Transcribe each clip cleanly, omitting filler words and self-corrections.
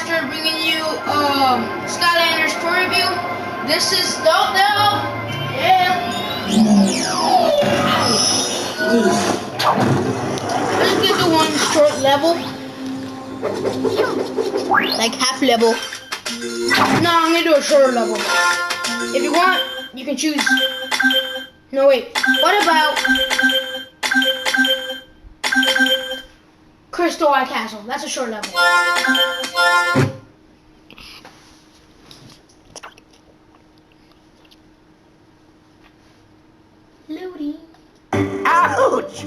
Master bringing you Skylanders tour review. This is Stelth now. Yeah. Let's get to one short level. Like half level. No, I'm gonna do a shorter level. If you want, you can choose. No wait. What about Crystal Eye Castle? That's a short level. Loading. Ouch!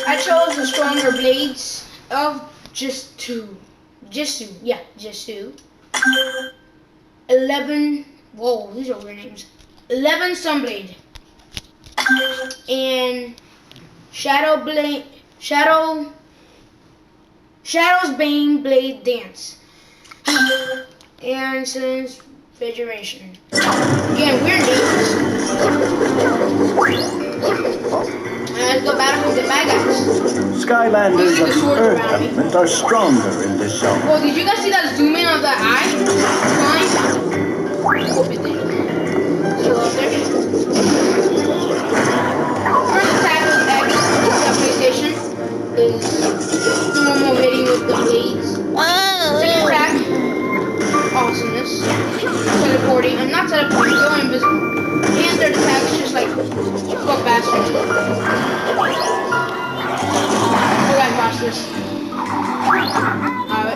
I chose the stronger blades of just two. 11. Whoa, these are weird names. 11 Sunblade and Shadow's Bane Blade Dance and since Federation. Again, weird names. Let's go battle with the bad guys. Skylanders of the Earth element are stronger in this zone. Whoa, did you guys see that zoom in of the eye? Flying? Hope it did. Still up there. First attack with X, that PlayStation, is normal hitting with the blades. Second attack, awesomeness. Teleporting. I'm not teleporting, going invisible. And third attack is just like, fuck bastard. You guys watch this.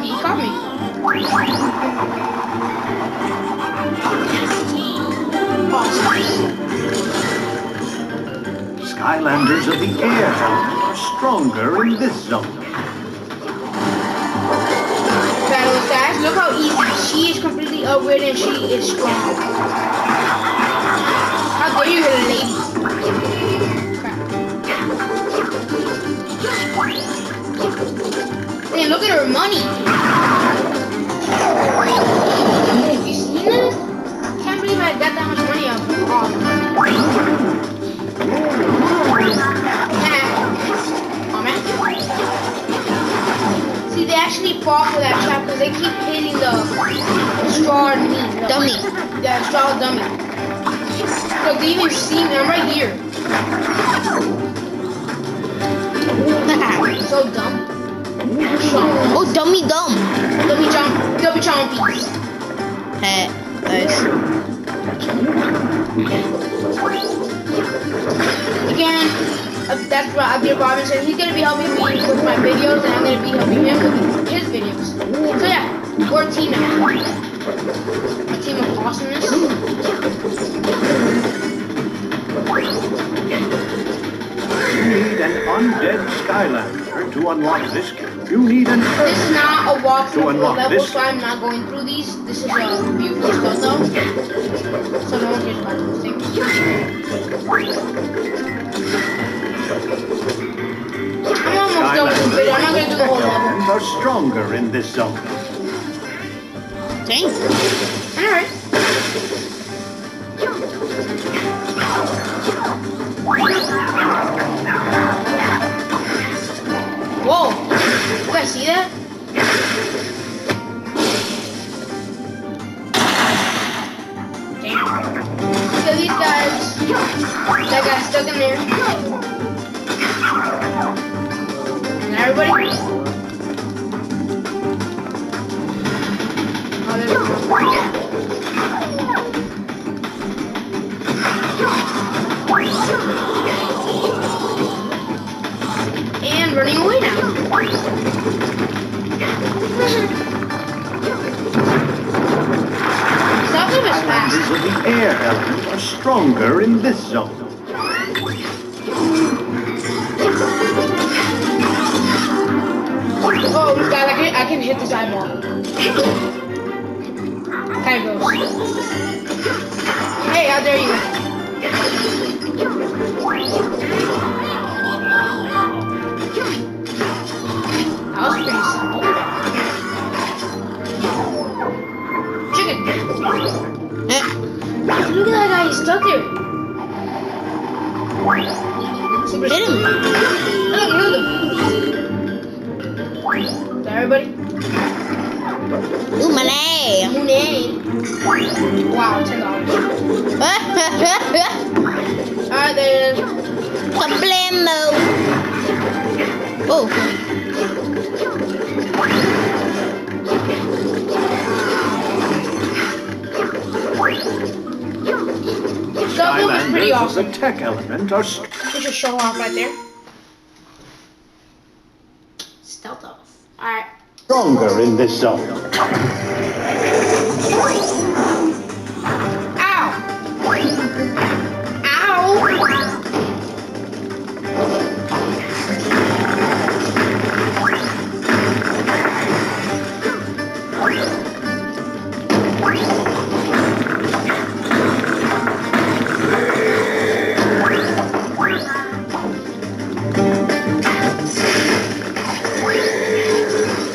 He caught me. Skylanders of the air are stronger in this zone. Battle with guys, look how easy. She is completely upgraded and she is strong. How dare you hit a lady? Hey, look at her money. Have you seen this? Can't believe I got that much money out. Oh man. See, they actually fall for that trap because they keep hitting the straw dummy. Yeah, straw dummy. Look, they even see me. I'm right here. So dumb. Oh, dummy dumb. Dummy chompies. Hey, nice. Again, that's what Abdir Robinson. He's gonna be helping me with my videos, and I'm gonna be helping him with his videos. So yeah, we're a team now. A team of awesomeness. You need an undead Skylander to unlock this game. You need an This is not a walkthrough for the level, this so I'm not going through these. This is a review for stuff though. So no one cares about those things. I'm almost done with this video. I'm not gonna do the whole level. Are stronger in this zone. Dang. Alright. Whoa! You guys see that? Damn. Look at these guys. That guy's stuck in there. And everybody. Oh, there we go. And running away now. Stop him as fast. Skylanders of the air element are stronger in this zone. Oh, this guy, I can hit this eyeball. Kind of goes. Hey, how dare you? That was pretty simple. Chicken. Look at that guy, he's stuck there. Super hit him. Look him. Is that everybody? Ooh, money. Money. Wow, $10. Alright then. Kablamo. Oh. Double is pretty Skylanders as awesome. a tech element are Just a show off right there. Stealth off. Alright. stronger in this zone. Ow! Ow!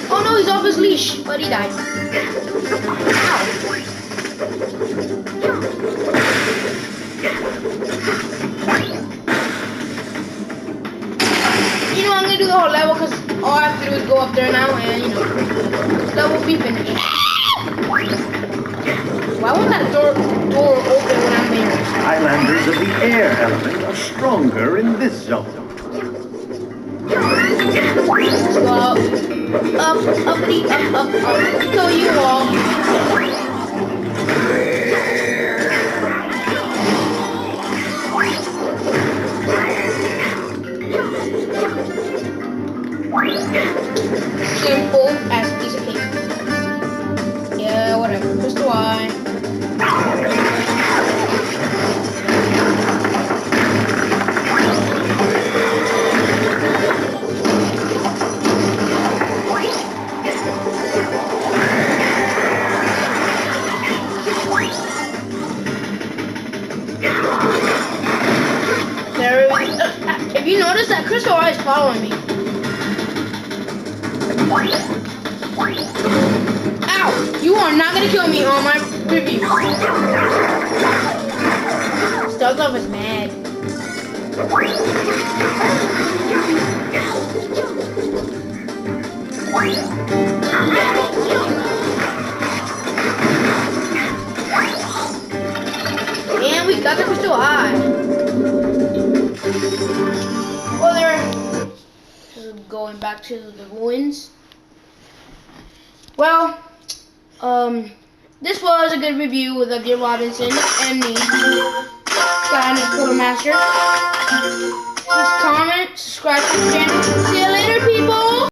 Oh no, he's off his leash, but he died. You know, I'm gonna do the whole level because all I have to do is go up there now and, you know, level be finished. Why won't that door open when I'm there? Skylanders of the air element are stronger in this zone. Let's go up, uppity, up, kill you all. Simple as a piece of cake. Yeah, whatever. Crystal Eye. There we go. If you notice that Crystal Eye is following me. Ow! You are not gonna kill me on my review. Stealth Love is mad. And we got the Crystal Eye. Well, there. Going back to the ruins. Well, this was a good review with Dear Robinson and me, Skylanders Quartermaster. Please comment, subscribe to the channel. See you later, people.